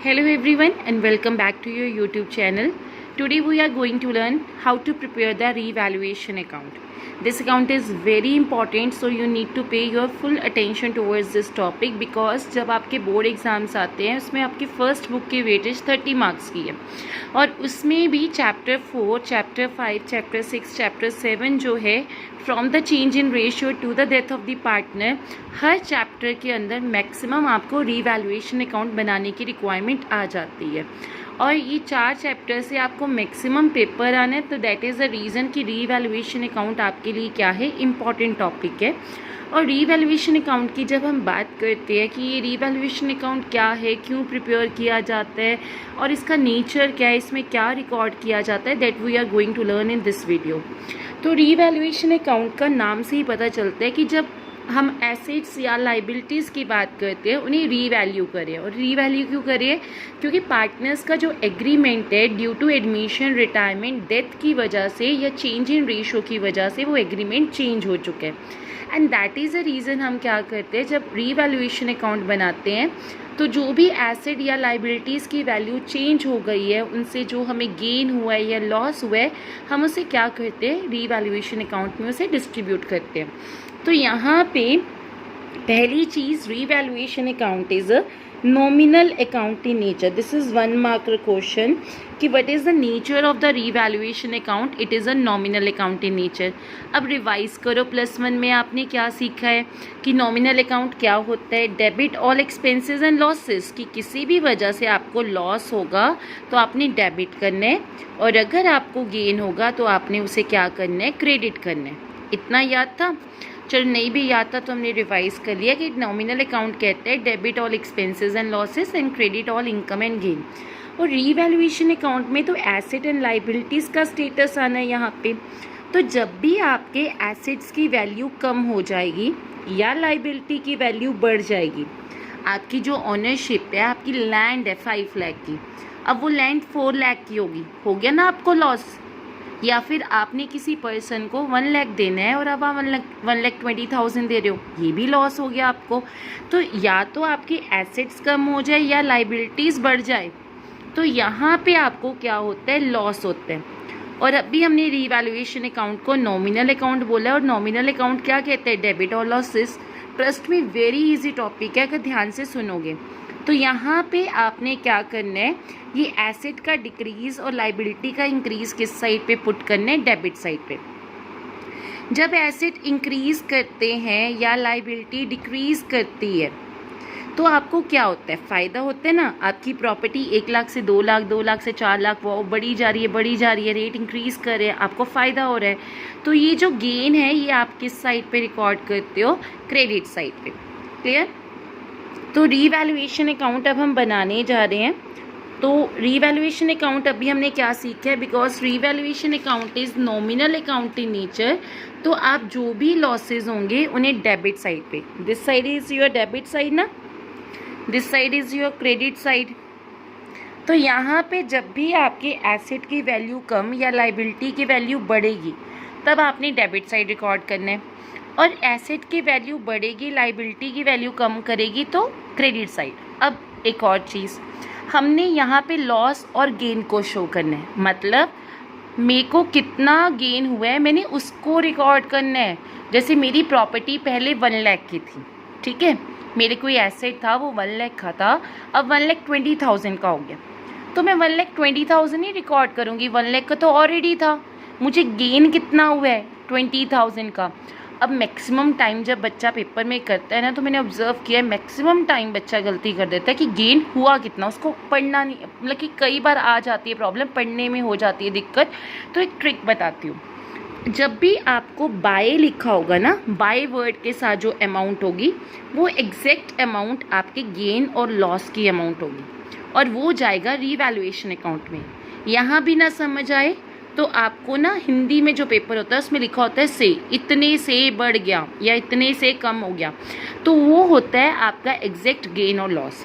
Hello everyone and welcome back to your YouTube channel. Today we are going to learn how to prepare the revaluation account. This account is very important, so you need to pay your full attention towards this topic because जब आपके board exams आते हैं उसमें आपकी first book की weightage 30 marks की है और उसमें भी चैप्टर 4, चैप्टर 5, चैप्टर 6, चैप्टर 7 जो है from the change in ratio two the death of the partner, her chapter के अंदर मैक्सिमम आपको रीवैल्यूएशन अकाउंट बनाने की रिक्वायरमेंट आ जाती है और ये 4 चैप्टर से आपको मैक्सिमम पेपर आना है। तो दैट इज़ द रीज़न कि रीवैल्यूएशन अकाउंट आपके लिए क्या है, इम्पॉर्टेंट टॉपिक है। और रीवैल्यूएशन अकाउंट की जब हम बात करते हैं कि ये रीवैल्यूएशन अकाउंट क्या है, क्यों प्रिपेयर किया जाता है और इसका नेचर क्या है, इसमें क्या रिकॉर्ड किया जाता है, that we are going to learn in this video. तो रीवैल्यूएशन अकाउंट का नाम से ही पता चलता है कि जब हम एसेट्स या लाइबिलिटीज़ की बात करते हैं उन्हें रीवैल्यू करें। और रीवैल्यू क्यों करें? क्योंकि पार्टनर्स का जो एग्रीमेंट है due to admission, retirement, death की वजह से या चेंज इन रेशो की वजह से वो एग्रीमेंट चेंज हो चुका है। And that is the reason हम क्या करते हैं, जब रीवैल्यूएशन अकाउंट बनाते हैं तो जो भी एसेट या लाइबिलिटीज़ की वैल्यू चेंज हो गई है, उनसे जो हमें गेन हुआ है या लॉस हुआ है, हम उसे क्या करते हैं, रीवैल्यूएशन अकाउंट में उसे डिस्ट्रीब्यूट करते हैं। तो यहाँ पे पहली चीज़, revaluation account is a nominal account in nature. This is 1 mark question कि what is the nature of the revaluation account. It is a nominal account in nature. अब रिवाइज करो, +1 में आपने क्या सीखा है कि नॉमिनल अकाउंट क्या होता है, debit all expenses and losses, कि किसी भी वजह से आपको लॉस होगा तो आपने डेबिट करना है और अगर आपको गेन होगा तो आपने उसे क्या करना है, क्रेडिट करना है। इतना याद था? चलो नहीं भी याद था तो हमने रिवाइज कर लिया कि नॉमिनल अकाउंट कहते हैं debit all expenses and losses and credit all income and gain. और रीवैल्यूएशन अकाउंट में तो एसेट एंड लाइबिलिटीज़ का स्टेटस आना है यहाँ पे। तो जब भी आपके एसेट्स की वैल्यू कम हो जाएगी या लाइबिलिटी की वैल्यू बढ़ जाएगी, आपकी जो ऑनरशिप है, आपकी लैंड है 5 लाख की, अब वो लैंड 4 लाख की होगी, हो गया ना आपको लॉस। या फिर आपने किसी पर्सन को 1 लाख देना है और अब आप 1,20,000 दे रहे हो, ये भी लॉस हो गया आपको। तो या तो आपकी एसेट्स कम हो जाए या लाइबिलिटीज़ बढ़ जाए, तो यहाँ पे आपको क्या होता है, लॉस होता है। और अभी हमने रीवैल्यूएशन अकाउंट को नॉमिनल अकाउंट बोला और नॉमिनल अकाउंट क्या कहते हैं, डेबिट और लॉसेस। ट्रस्ट में वेरी इजी टॉपिक है अगर ध्यान से सुनोगे। तो यहाँ पे आपने क्या करना है, ये एसेट का डिक्रीज़ और लाइबिलिटी का इंक्रीज़ किस साइड पे पुट करना है, डेबिट साइड पे। जब एसेट इंक्रीज़ करते हैं या लाइबिलिटी डिक्रीज़ करती है तो आपको क्या होता है, फ़ायदा होता है ना। आपकी प्रॉपर्टी 1 लाख से 2 लाख, 2 लाख से 4 लाख, वो बढ़ी जा रही है, बढ़ी जा रही है, रेट इंक्रीज़ कर रहे हैं, आपको फ़ायदा हो रहा है। तो ये जो गेन है ये आप किस साइड पे रिकॉर्ड करते हो, क्रेडिट साइड पे। क्लियर? तो रीवैल्यूएशन अकाउंट अब हम बनाने जा रहे हैं। तो रीवैल्यूएशन अकाउंट अभी हमने क्या सीखा है, because revaluation account is nominal account in nature. तो आप जो भी लॉसेज होंगे उन्हें डेबिट साइड पे, this side is your debit side ना, this side is your credit side. तो यहाँ पे जब भी आपके एसेट की वैल्यू कम या लाइबिलिटी की वैल्यू बढ़ेगी तब आपने डेबिट साइड रिकॉर्ड करना है, और एसेट की वैल्यू बढ़ेगी, लाइबिलिटी की वैल्यू कम करेगी तो क्रेडिट साइड। अब एक और चीज़, हमने यहाँ पे लॉस और गेन को शो करना है, मतलब मेरे को कितना गेन हुआ है मैंने उसको रिकॉर्ड करना है। जैसे मेरी प्रॉपर्टी पहले 1 लाख की थी, ठीक है, मेरे कोई एसेट था वो 1 लाख का था, अब 1,20,000 का हो गया, तो मैं 1,20,000 ही रिकॉर्ड करूँगी। 1 लाख का तो ऑलरेडी था, मुझे गेन कितना हुआ है, 20,000 का। अब मैक्सिमम टाइम जब बच्चा पेपर में करता है ना, तो मैंने ऑब्जर्व किया है मैक्सिमम टाइम बच्चा गलती कर देता है कि गेन हुआ कितना, उसको पढ़ना नहीं, मतलब कि कई बार आ जाती है प्रॉब्लम, पढ़ने में हो जाती है दिक्कत। तो एक ट्रिक बताती हूँ, जब भी आपको बाय लिखा होगा ना, बाय वर्ड के साथ जो अमाउंट होगी वो एग्जैक्ट अमाउंट आपके गेन और लॉस की अमाउंट होगी और वो जाएगा रीवैल्यूएशन अकाउंट में। यहाँ भी ना समझ आए तो आपको ना हिंदी में जो पेपर होता है उसमें लिखा होता है से, इतने से बढ़ गया या इतने से कम हो गया, तो वो होता है आपका एग्जैक्ट गेन और लॉस।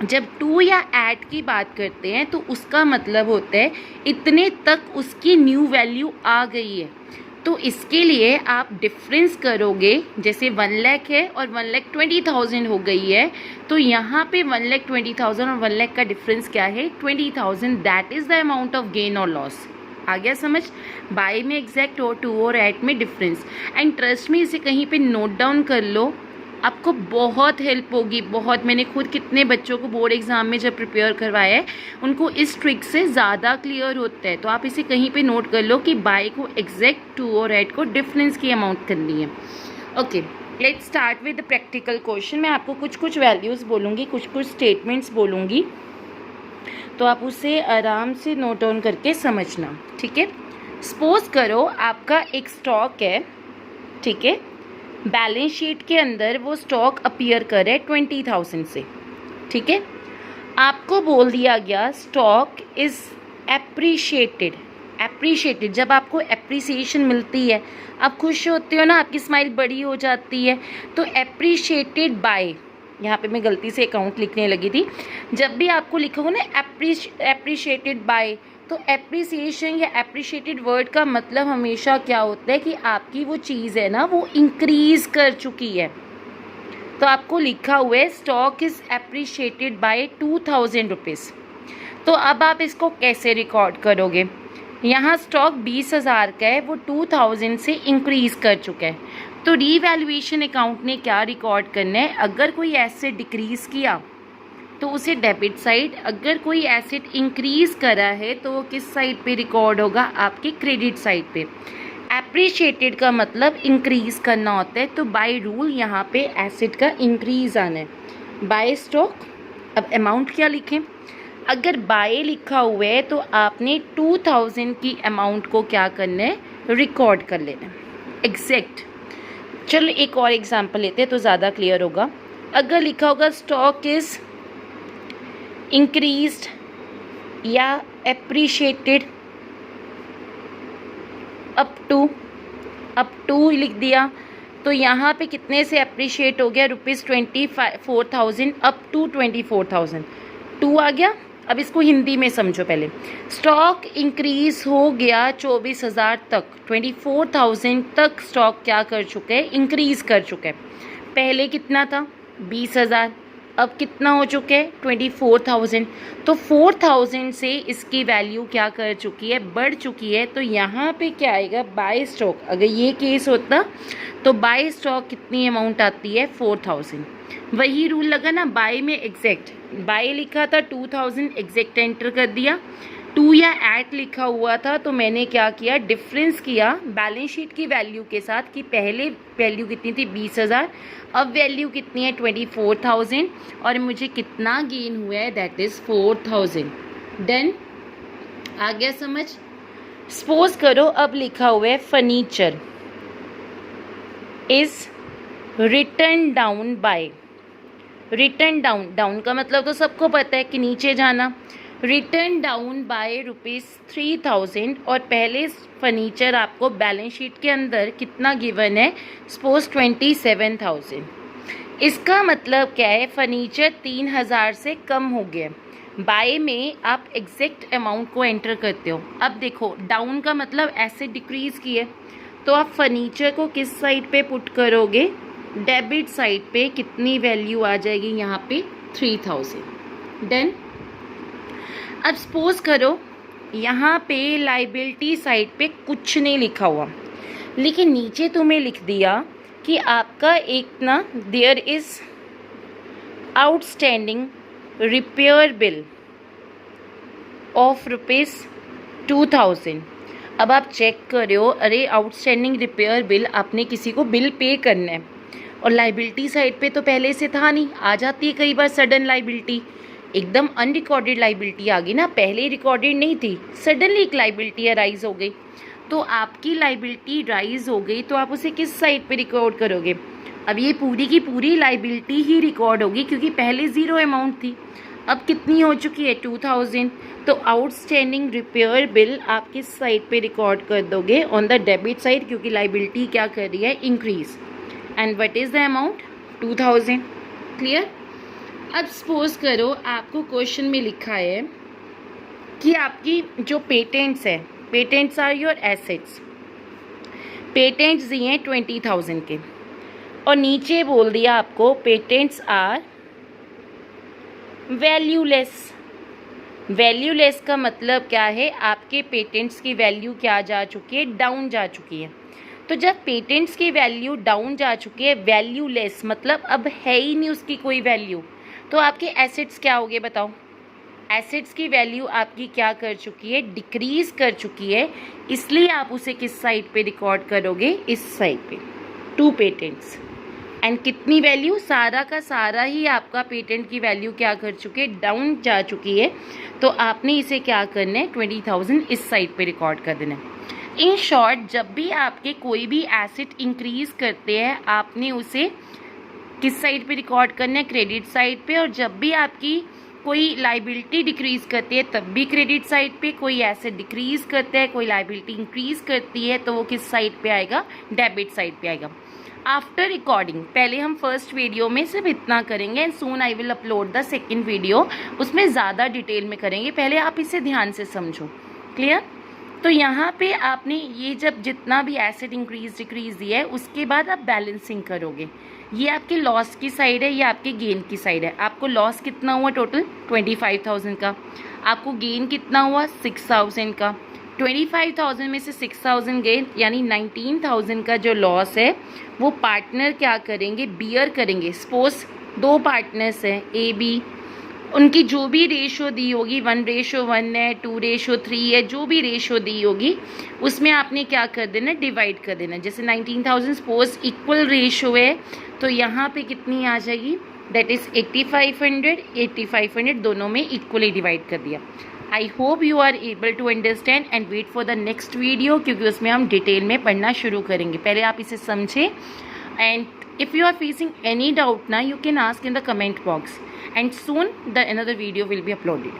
जब टू या ऐड की बात करते हैं तो उसका मतलब होता है इतने तक उसकी न्यू वैल्यू आ गई है। तो इसके लिए आप डिफरेंस करोगे, जैसे 1 लाख है और 1,20,000 हो गई है, तो यहाँ पे 1,20,000 और 1 लाख का डिफरेंस क्या है, 20,000, that is the amount of gain और लॉस। आ गया समझ? बाय में एग्जैक्ट और टू और एट में डिफरेंस। एंड ट्रस्ट में इसे कहीं पे नोट डाउन कर लो, आपको बहुत हेल्प होगी, बहुत। मैंने खुद कितने बच्चों को बोर्ड एग्ज़ाम में जब प्रिपेयर करवाया है, उनको इस ट्रिक से ज़्यादा क्लियर होता है। तो आप इसे कहीं पे नोट कर लो कि बाय को एग्जैक्ट टू और एट को डिफरेंस की अमाउंट करनी है। Okay, let's start with the practical question. मैं आपको कुछ कुछ वैल्यूज़ बोलूँगी, कुछ कुछ स्टेटमेंट्स बोलूँगी, तो आप उसे आराम से नोट डाउन करके समझना, ठीक है। सपोज करो आपका एक स्टॉक है, ठीक है, बैलेंस शीट के अंदर वो स्टॉक अपीयर करे 20,000 से, ठीक है। आपको बोल दिया गया स्टॉक इज़ एप्रिशिएटेड। एप्रिशिएटेड, जब आपको एप्रिसिएशन मिलती है, आप खुश होते हो ना, आपकी स्माइल बड़ी हो जाती है। तो एप्रिशिएटेड बाय, यहाँ पे मैं गलती से अकाउंट लिखने लगी थी। जब भी आपको लिखा हो ना एप्रिशिएटेड बाय, तो एप्रिसिएशन या एप्रिशिएटेड वर्ड का मतलब हमेशा क्या होता है कि आपकी वो चीज़ है ना, वो इंक्रीज़ कर चुकी है। तो आपको लिखा हुआ है stock is appreciated by 2,000 rupees. तो अब आप इसको कैसे रिकॉर्ड करोगे? यहाँ स्टॉक 20,000 का है, वो 2,000 से इंक्रीज़ कर चुका है। तो रीवैल्यूएशन अकाउंट ने क्या रिकॉर्ड करना है? अगर कोई एसेट डिक्रीज़ किया तो उसे डेबिट साइड, अगर कोई एसेट इंक्रीज़ करा है तो वो किस साइड पे रिकॉर्ड होगा? आपके क्रेडिट साइड पे। एप्रिशिएटेड का मतलब इंक्रीज़ करना होता है, तो बाय रूल यहाँ पे एसेट का इंक्रीज़ आना है। बाय स्टॉक, अब अमाउंट क्या लिखें? अगर बाय लिखा हुआ है तो आपने 2,000 की अमाउंट को क्या करना है? रिकॉर्ड कर लेना एग्जैक्ट। चलो एक और एग्जांपल लेते हैं तो ज़्यादा क्लियर होगा। अगर लिखा होगा स्टॉक इज़ इंक्रीज्ड या एप्रिशिएटेड अप टू लिख दिया, तो यहाँ पे कितने से अप्रिशिएट हो गया? ₹24,000 अप टू 24,000, 2 आ गया। अब इसको हिंदी में समझो पहले। स्टॉक इंक्रीज हो गया 24,000 तक, 24,000 तक स्टॉक क्या कर चुका है? इंक्रीज कर चुका है। पहले कितना था? 20,000, अब कितना हो चुका है? 24,000। तो 4,000 से इसकी वैल्यू क्या कर चुकी है? बढ़ चुकी है। तो यहाँ पे क्या आएगा? By stock. अगर ये केस होता तो बाय स्टॉक कितनी अमाउंट आती है? 4,000। वही रूल लगा ना बाय में एग्जैक्ट। बाय लिखा था 2,000, एग्जैक्ट एंटर कर दिया। 2 या एट लिखा हुआ था तो मैंने क्या किया? डिफरेंस किया बैलेंस शीट की वैल्यू के साथ कि पहले वैल्यू कितनी थी? 20,000, अब वैल्यू कितनी है? 24,000, और मुझे कितना गेन हुआ है? That is 4,000। डन? आ गया समझ? सपोज करो अब लिखा हुआ है furniture is return down by. Return down, down का मतलब तो सबको पता है कि नीचे जाना। रिटर्न डाउन बाय ₹3,000, और पहले फर्नीचर आपको बैलेंस शीट के अंदर कितना गिवन है? सपोज 27,000। इसका मतलब क्या है? फर्नीचर 3,000 से कम हो गया। बाय में आप एग्जैक्ट अमाउंट को एंटर करते हो। अब देखो, डाउन का मतलब ऐसे डिक्रीज़ की है, तो आप फर्नीचर को किस साइड पे पुट करोगे? डेबिट साइड पे। कितनी वैल्यू आ जाएगी यहाँ पे? 3,000। डन? अब सपोज करो यहाँ पे लाइबिलिटी साइड पे कुछ नहीं लिखा हुआ, लेकिन नीचे तुम्हें लिख दिया कि आपका एक ना there is outstanding repair bill of ₹2,000। अब आप चेक कर रहे हो, अरे आउटस्टैंडिंग रिपेयर बिल, आपने किसी को बिल पे करना है, और लाइबिलिटी साइड पे तो पहले से था नहीं। आ जाती है कई बार सडन लाइबिलिटी, एकदम अनरिकॉर्डेड लाइबिलिटी आ गई ना, पहले रिकॉर्डेड नहीं थी, सडनली एक लाइबिलिटी राइज हो गई। तो आपकी लाइबिलिटी राइज हो गई तो आप उसे किस साइड पे रिकॉर्ड करोगे? अब ये पूरी की पूरी लाइबिलिटी ही रिकॉर्ड होगी, क्योंकि पहले ज़ीरो अमाउंट थी, अब कितनी हो चुकी है? 2,000। तो आउटस्टैंडिंग रिपेयर बिल आप किस साइड पे रिकॉर्ड कर दोगे? ऑन द डेबिट साइड, क्योंकि लाइबिलिटी क्या कर रही है? Increase. And what is the amount? 2,000। Clear? अब सपोज करो आपको क्वेश्चन में लिखा है कि आपकी जो पेटेंट्स है, patents are your assets, patents दिए हैं 20,000 के, और नीचे बोल दिया आपको पेटेंट्स आर वैल्यूलेस। वैल्यूलेस का मतलब क्या है, आपके पेटेंट्स की वैल्यू क्या जा चुकी है, डाउन जा चुकी है। तो जब पेटेंट्स की वैल्यू डाउन जा चुकी है, वैल्यूलेस मतलब अब है ही नहीं उसकी कोई वैल्यू, तो आपके एसेट्स क्या हो गए बताओ। एसेट्स की वैल्यू आपकी क्या कर चुकी है, डिक्रीज कर चुकी है, इसलिए आप उसे किस साइड पे रिकॉर्ड करोगे, इस साइड पे, टू पेटेंट्स। एंड कितनी वैल्यू, सारा का सारा ही आपका पेटेंट की वैल्यू क्या कर चुके हैं, डाउन जा चुकी है। तो आपने इसे क्या करना है, 20,000 इस साइड पे रिकॉर्ड कर देना है। इन शॉर्ट, जब भी आपके कोई भी एसेट इंक्रीज करते हैं, आपने उसे किस साइड पे रिकॉर्ड करना है, क्रेडिट साइड पे। और जब भी आपकी कोई लाइबिलिटी डिक्रीज करती है, तब भी क्रेडिट साइड पे। कोई एसेट डिक्रीज करता है, कोई लाइबिलिटी इंक्रीज करती है, तो वो किस साइड पे आएगा, डेबिट साइड पे आएगा। आफ्टर रिकॉर्डिंग, पहले हम फर्स्ट वीडियो में सिर्फ इतना करेंगे and soon I will upload the second video, उसमें ज़्यादा डिटेल में करेंगे। पहले आप इसे ध्यान से समझो, क्लियर। तो यहाँ पे आपने ये जब जितना भी एसेट इंक्रीज डिक्रीज दिया है, उसके बाद आप बैलेंसिंग करोगे। ये आपके लॉस की साइड है, ये आपके गेन की साइड है। आपको लॉस कितना हुआ टोटल, 25,000 का। आपको गेन कितना हुआ, 6,000 का। 25,000 में से 6,000 गेन, यानी 19,000 का जो लॉस है वो पार्टनर क्या करेंगे, बियर करेंगे। सपोज 2 पार्टनर्स हैं ए बी, उनकी जो भी रेशो दी होगी, 1:1 है, 2:3 है, जो भी रेशो दी होगी उसमें आपने क्या कर देना, डिवाइड कर देना। जैसे 19,000 सपोज इक्वल रेशो है, तो यहाँ पे कितनी आ जाएगी, दैट इज़ 8,500 दोनों में इक्वली डिवाइड कर दिया। I hope you are able to understand and wait for the next video, क्योंकि उसमें हम डिटेल में पढ़ना शुरू करेंगे। पहले आप इसे समझें, and if you are facing any doubt now, you can ask in the comment box, and soon the another video will be uploaded.